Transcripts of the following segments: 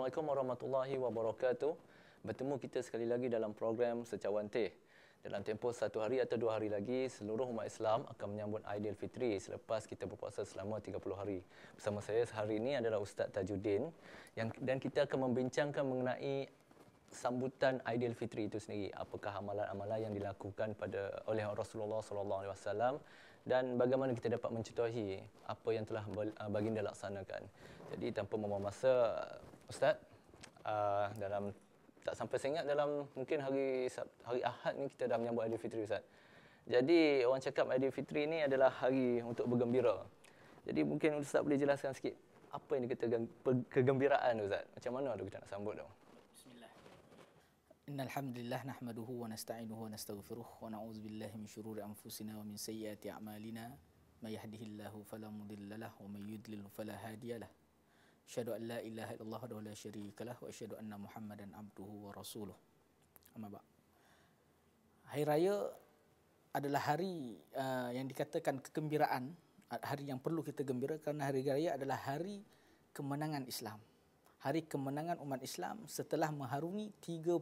Assalamualaikum warahmatullahi wabarakatuh. Bertemu kita sekali lagi dalam program Secawan Teh. Dalam tempoh 1 hari atau 2 hari lagi, seluruh umat Islam akan menyambut Aidilfitri selepas kita berpuasa selama 30 hari. Bersama saya hari ini adalah Ustaz Tajuddin dan kita akan membincangkan mengenai sambutan Aidilfitri itu sendiri. Apakah amalan-amalan yang dilakukan oleh Rasulullah SAW dan bagaimana kita dapat mencontohi apa yang telah baginda laksanakan. Jadi tanpa membuang masa, Ustaz, dalam tak sampai saya ingat dalam mungkin hari Ahad ni kita dah menyambut Aidilfitri, Ustaz. Jadi orang cakap Aidilfitri ni adalah hari untuk bergembira. Jadi mungkin Ustaz boleh jelaskan sikit apa yang dikatakan kegembiraan tu, Ustaz. Macam mana tu kita nak sambut tu? Bismillah. Innal hamdalillah nahmaduhu wa nasta'inuhu wa nastaghfiruh wa na'udzu billahi min shururi anfusina wa min sayyiati a'malina. May yahdihillahu fala mudilla lahu wa may yudlil fala hadiyalah. Asyhadu an la ilaha illallah wahdahu la syarikalah wa asyhadu anna Muhammadan abduhu wa rasuluh. Amma ba'd. Hari raya adalah hari yang dikatakan kegembiraan, hari yang perlu kita gembira kerana hari raya adalah hari kemenangan Islam. Hari kemenangan umat Islam setelah mengharungi 30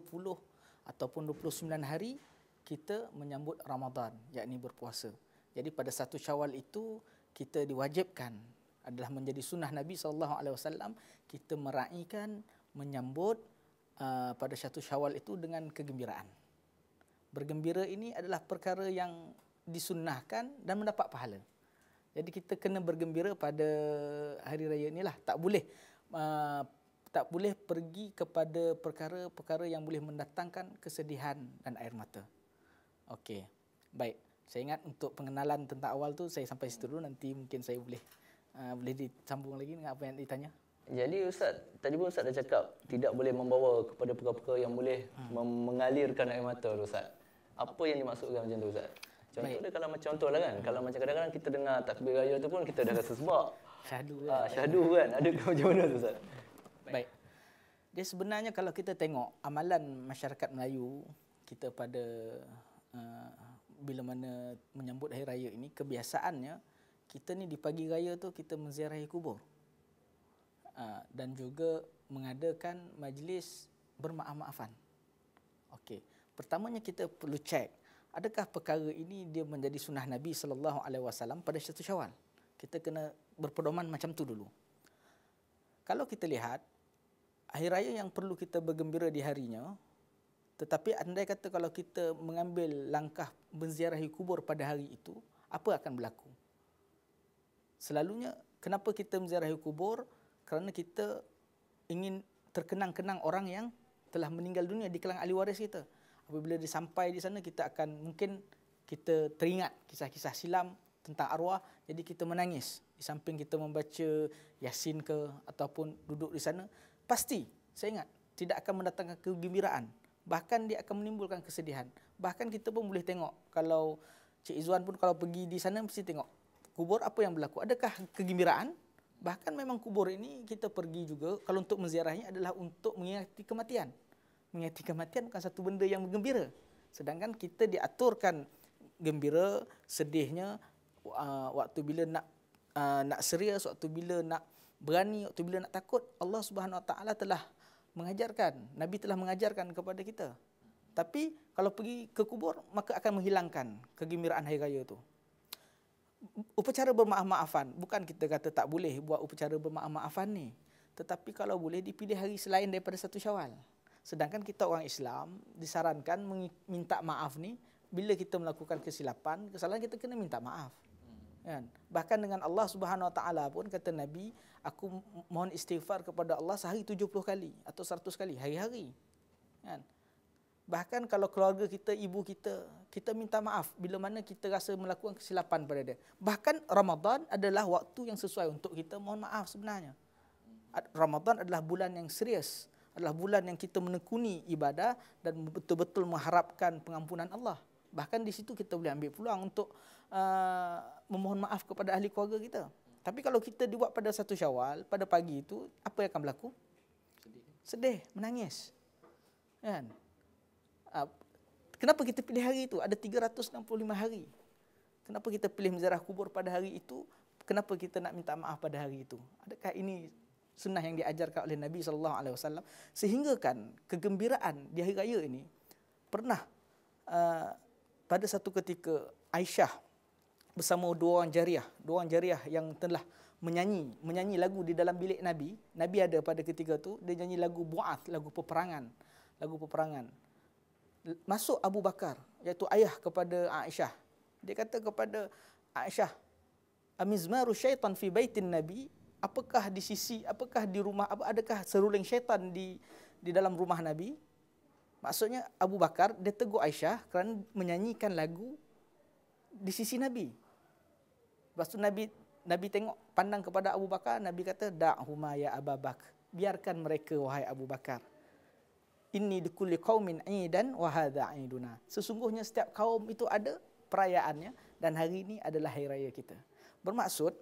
ataupun 29 hari kita menyambut Ramadan, yakni berpuasa. Jadi pada 1 Syawal itu kita diwajibkan, adalah menjadi sunnah Nabi SAW, kita meraihkan menyambut pada 1 Syawal itu dengan kegembiraan. Bergembira ini adalah perkara yang disunnahkan dan mendapat pahala. Jadi kita kena bergembira pada hari raya inilah. Tak boleh pergi kepada perkara-perkara yang boleh mendatangkan kesedihan dan air mata. Okey, baik. Saya ingat untuk pengenalan tentang awal tu saya sampai situ dulu. Nanti mungkin saya boleh disambung lagi dengan apa yang ditanya. Jadi Ustaz, tadi pun Ustaz dah cakap tidak boleh membawa kepada perkara-perkara yang boleh mengalirkan air mata tu, Ustaz. Apa yang dimaksudkan macam tu, Ustaz? Contoh dia kalau macam contohlah kan, kalau macam kadang-kadang kita dengar takbir raya tu pun kita dah rasa sebab. Syahdu kan. Ada macam mana tu, Ustaz? Baik. Dia sebenarnya kalau kita tengok amalan masyarakat Melayu kita pada bila mana menyambut hari raya ini, kebiasaannya kita ni di pagi raya tu kita menziarahi kubur. Dan juga mengadakan majlis bermaaf-maafan. Okey. Pertamanya kita perlu cek, adakah perkara ini dia menjadi sunnah Nabi SAW pada 1 Syawal? Kita kena berpedoman macam tu dulu. Kalau kita lihat, hari raya yang perlu kita bergembira di harinya, tetapi andai kata kalau kita mengambil langkah menziarahi kubur pada hari itu, apa akan berlaku? Selalunya, kenapa kita menziarahi kubur? Kerana kita ingin terkenang-kenang orang yang telah meninggal dunia di kalangan ahli waris kita. Apabila dia sampai di sana, kita akan mungkin kita teringat kisah-kisah silam tentang arwah, jadi kita menangis. Di samping kita membaca Yasin ke ataupun duduk di sana, pasti, saya ingat, tidak akan mendatangkan kegembiraan. Bahkan dia akan menimbulkan kesedihan. Bahkan kita pun boleh tengok, kalau Cik Izzuan pun kalau pergi di sana, mesti tengok kubur apa yang berlaku. Adakah kegembiraan? Bahkan memang kubur ini kita pergi juga, kalau untuk menziarahnya adalah untuk mengingati kematian. Mengingati kematian bukan satu benda yang bergembira. Sedangkan kita diaturkan gembira, sedihnya, waktu bila nak serius, waktu bila nak berani, waktu bila nak takut, Allah Subhanahu Wa Taala telah mengajarkan, Nabi telah mengajarkan kepada kita. Tapi kalau pergi ke kubur, maka akan menghilangkan kegembiraan hari raya itu. Upacara bermaaf-maafan, bukan kita kata tak boleh buat upacara bermaaf-maafan ni, tetapi kalau boleh dipilih hari selain daripada 1 Syawal. Sedangkan kita orang Islam disarankan minta maaf ni bila kita melakukan kesilapan, kesalahan, kita kena minta maaf. Kan? Bahkan dengan Allah Subhanahu Wa Taala pun kata Nabi, aku mohon istighfar kepada Allah sehari 70 kali atau 100 kali, hari-hari. Kan? Bahkan kalau keluarga kita, ibu kita, kita minta maaf bila mana kita rasa melakukan kesilapan pada dia. Bahkan Ramadan adalah waktu yang sesuai untuk kita mohon maaf sebenarnya. Ramadan adalah bulan yang serius, adalah bulan yang kita menekuni ibadah dan betul-betul mengharapkan pengampunan Allah. Bahkan di situ kita boleh ambil peluang untuk memohon maaf kepada ahli keluarga kita. Tapi kalau kita dibuat pada 1 Syawal, pada pagi itu, apa yang akan berlaku? Sedih, menangis. Kan? Kenapa kita pilih hari itu? Ada 365 hari. Kenapa kita pilih menziarah kubur pada hari itu? Kenapa kita nak minta maaf pada hari itu? Adakah ini sunnah yang diajarkan oleh Nabi SAW. Sehingga kan kegembiraan di hari raya ini pernah pada satu ketika Aisyah bersama dua orang jariah yang telah menyanyi lagu di dalam bilik Nabi. Nabi ada pada ketika tu, dia nyanyi lagu Bu'ath, lagu peperangan. Masuk Abu Bakar, iaitu ayah kepada Aisyah. Dia kata kepada Aisyah, amizmaru syaitan fi baitin Nabi, apakah di rumah, adakah seruling syaitan di dalam rumah Nabi? Maksudnya Abu Bakar dia tegur Aisyah kerana menyanyikan lagu di sisi Nabi. Lepas tu Nabi tengok, pandang kepada Abu Bakar, Nabi kata, da'huma ya Abu Bakar, biarkan mereka wahai Abu Bakar. Inni likulli qaumin 'idan wa hadha 'iduna. Sesungguhnya setiap kaum itu ada perayaannya dan hari ini adalah hari raya kita. Bermaksud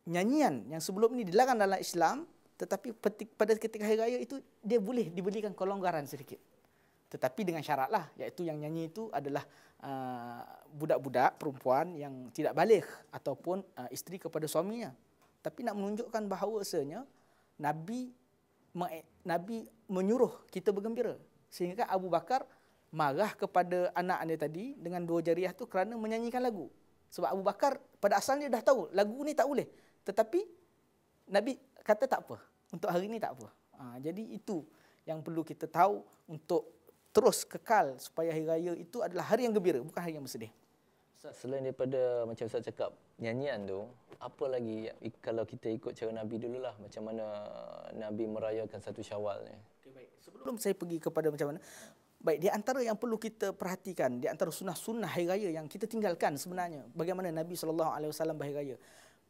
nyanyian yang sebelum ini dilarang dalam Islam, tetapi pada ketika hari raya itu dia boleh diberikan kelonggaran sedikit. Tetapi dengan syaratlah, iaitu yang nyanyi itu adalah budak-budak perempuan yang tidak baligh ataupun isteri kepada suaminya. Tapi nak menunjukkan bahawasanya Nabi menyuruh kita bergembira. Sehingga Abu Bakar marah kepada anak dia tadi dengan dua jariah tu kerana menyanyikan lagu. Sebab Abu Bakar pada asalnya dah tahu lagu ni tak boleh. Tetapi Nabi kata tak apa. Untuk hari ni tak apa. Jadi itu yang perlu kita tahu untuk terus kekal supaya hari raya itu adalah hari yang gembira, bukan hari yang bersedih. Ustaz, selain daripada macam Ustaz cakap nyanyian tu, apa lagi kalau kita ikut cara Nabi dululah, macam mana Nabi merayakan satu Syawal ni? Okay, baik. Sebelum saya pergi kepada macam mana, baik, di antara yang perlu kita perhatikan, di antara sunnah-sunnah hari raya yang kita tinggalkan sebenarnya, bagaimana Nabi SAW berhari raya.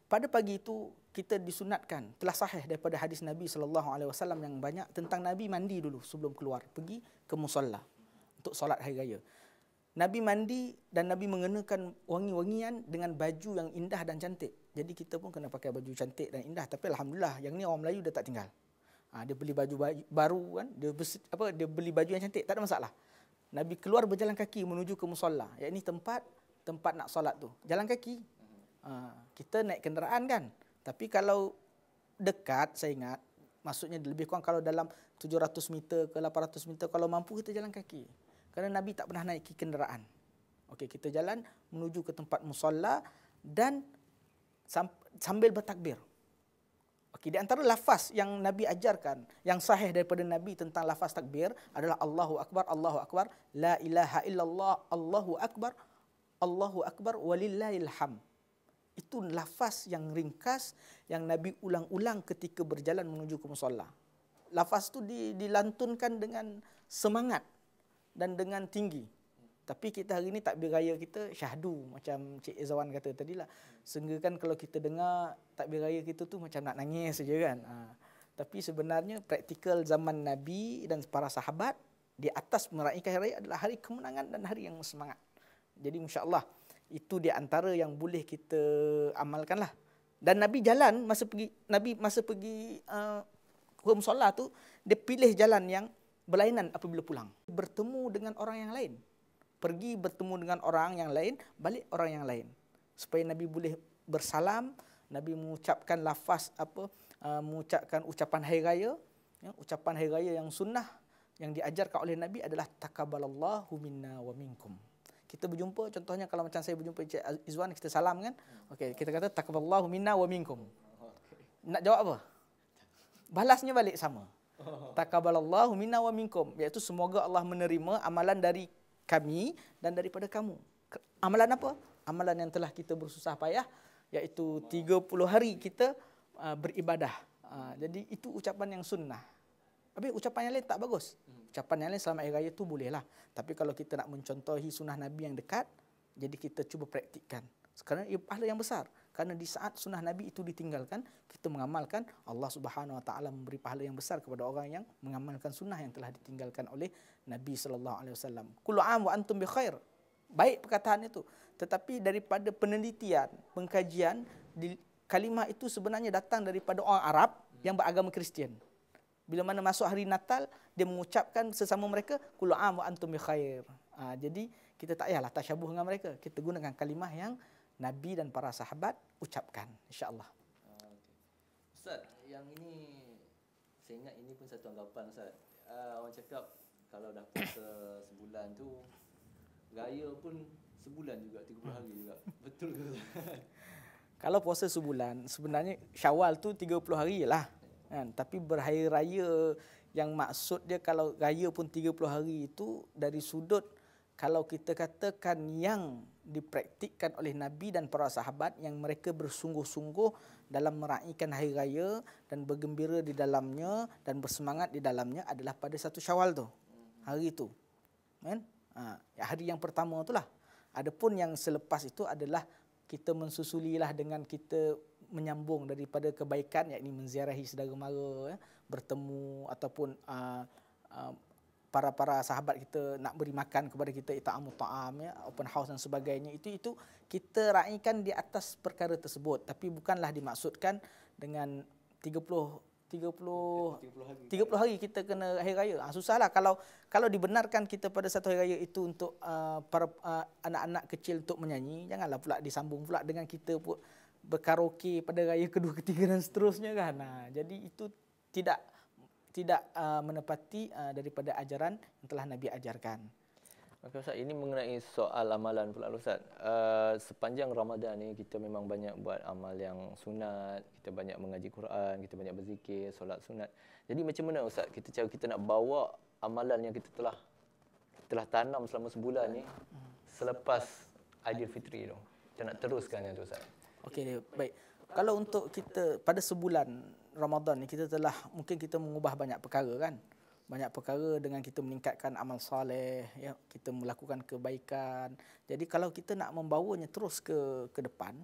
Pada pagi itu kita disunatkan, telah sahih daripada hadis Nabi SAW yang banyak tentang Nabi mandi dulu sebelum keluar, pergi ke musalla untuk solat hari raya. Nabi mandi dan Nabi mengenakan wangi-wangian dengan baju yang indah dan cantik. Jadi kita pun kena pakai baju cantik dan indah. Tapi alhamdulillah, yang ni orang Melayu dah tak tinggal. Dia beli baju baru kan, dia beli baju yang cantik, tak ada masalah. Nabi keluar berjalan kaki menuju ke musalla. Yang ini tempat nak solat tu. Jalan kaki. Kita naik kenderaan kan. Tapi kalau dekat, saya ingat, maksudnya lebih kurang kalau dalam 700 meter ke 800 meter, kalau mampu kita jalan kaki. Kerana Nabi tak pernah naiki kenderaan. Okey, kita jalan menuju ke tempat musalla dan sambil bertakbir. Okey, di antara lafaz yang Nabi ajarkan, yang sahih daripada Nabi tentang lafaz takbir adalah Allahu Akbar, la ilaha illallah, Allahu Akbar, walillahil hamd. Itu lafaz yang ringkas yang Nabi ulang-ulang ketika berjalan menuju ke musalla. Lafaz tu dilantunkan dengan semangat dan dengan tinggi. Tapi kita hari ini takbir raya kita syahdu, macam Cik Izzawan kata tadi lah. Sehingga kan kalau kita dengar takbir raya kita tu macam nak nangis saja kan. Tapi sebenarnya praktikal zaman Nabi dan para sahabat di atas meraihkan hari raya adalah hari kemenangan dan hari yang semangat. Jadi insya-Allah itu di antara yang boleh kita amalkan lah. Dan Nabi jalan masa pergi ke musalla tu, dia pilih jalan yang berlainan apabila pulang. Bertemu dengan orang yang lain. Pergi bertemu dengan orang yang lain, balik orang yang lain. Supaya Nabi boleh bersalam, Nabi mengucapkan lafaz mengucapkan ucapan hari raya, ucapan hari raya yang sunnah yang diajarkan oleh Nabi adalah taqabbalallahu minna wa minkum. Kita berjumpa, contohnya kalau macam saya berjumpa Cik Izwan, kita salam kan? Okey, kita kata taqabbalallahu minna wa minkum. Nak jawab apa? Balasnya balik sama. Taqabbalallahu minna wa minkum, iaitu semoga Allah menerima amalan dari kami dan daripada kamu. Amalan apa? Amalan yang telah kita bersusah payah, iaitu 30 hari kita beribadah. Jadi itu ucapan yang sunnah. Tapi ucapan yang lain tak bagus. Ucapan yang lain selama hari raya tu bolehlah. Tapi kalau kita nak mencontohi sunnah Nabi yang dekat, jadi kita cuba praktikkan. Sekarang ia pahala yang besar. Kerana di saat sunnah Nabi itu ditinggalkan, kita mengamalkan, Allah Subhanahu Wa Taala memberi pahala yang besar kepada orang yang mengamalkan sunnah yang telah ditinggalkan oleh Nabi sallallahu alaihi wasallam. Kullu am wa antum bi khair. Baik perkataan itu. Tetapi daripada penelitian, pengkajian, kalimah itu sebenarnya datang daripada orang Arab yang beragama Kristian. Bila mana masuk hari Natal, dia mengucapkan sesama mereka, kullu am wa antum bi khair. Jadi kita tak payahlah tasyabuh dengan mereka. Kita gunakan kalimah yang Nabi dan para sahabat ucapkan, insya-Allah. Ustaz, yang ini saya ingat ini pun satu anggapan Ustaz. Orang cakap kalau dah puasa sebulan tu raya pun sebulan juga, 30 hari juga. Betul ke Ustaz? Kalau puasa sebulan, sebenarnya Syawal tu 30 hari je lah. Kan? Tapi berhari raya yang maksud dia kalau raya pun 30 hari itu dari sudut kalau kita katakan yang dipraktikkan oleh Nabi dan para sahabat yang mereka bersungguh-sungguh dalam meraihkan hari raya dan bergembira di dalamnya dan bersemangat di dalamnya adalah pada 1 Syawal tu. Hari itu. Kan? Hari yang pertama itulah. Adapun yang selepas itu adalah kita mensusulilah dengan kita menyambung daripada kebaikan, yakni menziarahi saudara mara, bertemu ataupun para sahabat kita nak beri makan kepada kita, ita'amut ta'am, open house dan sebagainya. Itu kita raikan di atas perkara tersebut, tapi bukanlah dimaksudkan dengan 30 hari kita kena hari raya. Susahlah kalau dibenarkan kita pada satu hari raya itu untuk para anak-anak kecil untuk menyanyi, janganlah pula disambung pula dengan kita berkaraoke pada raya kedua, ketiga dan seterusnya kan. Jadi itu tidak menepati daripada ajaran yang telah Nabi ajarkan. Okey Ustaz, ini mengenai soal amalan pula Ustaz. Sepanjang Ramadan ni kita memang banyak buat amal yang sunat, kita banyak mengaji Quran, kita banyak berzikir, solat sunat. Jadi macam mana Ustaz cara kita nak bawa amalan yang kita telah tanam selama sebulan ni selepas Aidilfitri tu? Kita nak teruskan yang tu Ustaz. Okey, baik. Kalau untuk kita pada sebulan Ramadan ni mungkin kita mengubah banyak perkara kan. Banyak perkara dengan kita meningkatkan amal soleh, ya, kita melakukan kebaikan. Jadi kalau kita nak membawanya terus ke depan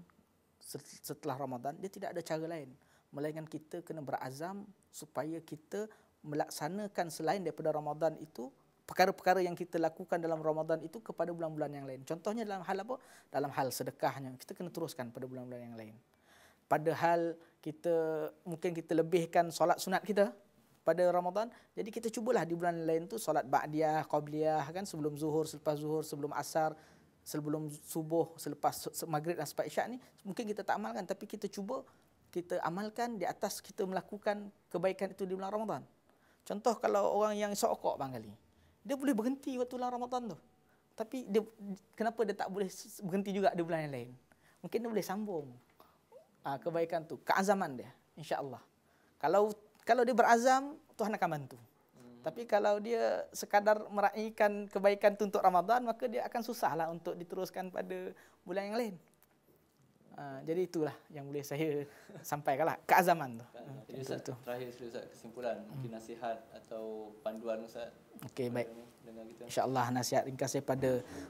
setelah Ramadan, dia tidak ada cara lain melainkan kita kena berazam supaya kita melaksanakan selain daripada Ramadan itu perkara-perkara yang kita lakukan dalam Ramadan itu kepada bulan-bulan yang lain. Contohnya dalam hal apa? Dalam hal sedekahnya, kita kena teruskan pada bulan-bulan yang lain. Padahal mungkin kita lebihkan solat sunat kita pada Ramadan, jadi kita cubalah di bulan lain tu solat ba'diyah, qabliyah kan, sebelum zuhur, selepas zuhur, sebelum asar, sebelum subuh, selepas maghrib dan selepas isyak ni mungkin kita tak amalkan, tapi kita cuba kita amalkan di atas kita melakukan kebaikan itu di bulan Ramadan. Contoh kalau orang yang sokok barangkali, dia boleh berhenti waktu bulan Ramadan tu. Tapi kenapa dia tak boleh berhenti juga di bulan yang lain? Mungkin dia boleh sambung kebaikan tu, keazaman dia, insya-Allah. Kalau dia berazam, Tuhan akan bantu. Tapi kalau dia sekadar meraihkan kebaikan itu untuk Ramadan, maka dia akan susahlah untuk diteruskan pada bulan yang lain. Jadi itulah yang boleh saya sampaikanlah, keazaman tu. Ustaz, terakhir Ustaz, kesimpulan, mungkin nasihat atau panduan Ustaz. Okey, baik. InsyaAllah nasihat ringkas saya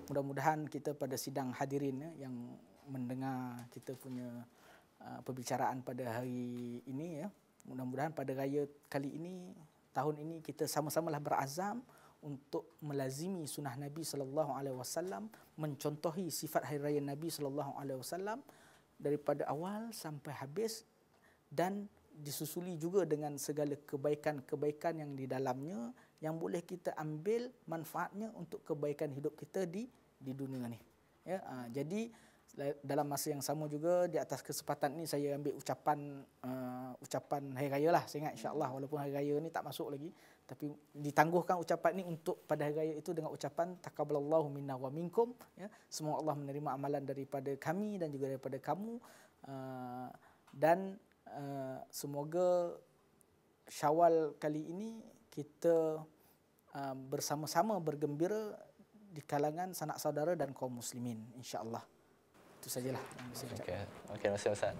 mudah-mudahan kita pada sidang hadirin yang mendengar kita punya perbicaraan pada hari ini, ya. Mudah-mudahan pada raya kali ini, tahun ini kita sama-samalah berazam untuk melazimi sunnah Nabi SAW, mencontohi sifat hari raya Nabi SAW daripada awal sampai habis dan disusuli juga dengan segala kebaikan-kebaikan yang di dalamnya yang boleh kita ambil manfaatnya untuk kebaikan hidup kita di dunia ni. Ya, jadi dalam masa yang sama juga di atas kesempatan ini saya ambil ucapan hari raya lah. Saya ingat insya-Allah walaupun hari raya ni tak masuk lagi, tapi ditangguhkan ucapan ini untuk pada hari raya itu dengan ucapan taqabbalallahu minna wa minkum, ya. Semoga Allah menerima amalan daripada kami dan juga daripada kamu, dan semoga Syawal kali ini kita bersama-sama bergembira di kalangan sanak saudara dan kaum muslimin, insya-Allah. Itu sajalah yang saya ucapkan. Okey, terima kasih Ustaz.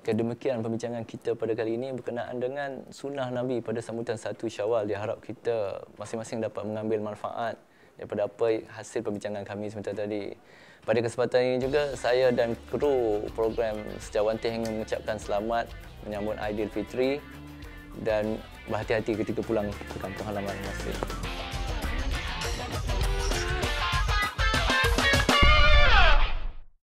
Okey, demikian perbincangan kita pada kali ini berkenaan dengan sunnah Nabi pada sambutan 1 Syawal. Diharap kita masing-masing dapat mengambil manfaat daripada apa hasil perbincangan kami sebentar tadi. Pada kesempatan ini juga saya dan kru program Sejawat Teh ingin mengucapkan selamat menyambut Aidilfitri dan berhati-hati ketika pulang ke kampung halaman masing-masing.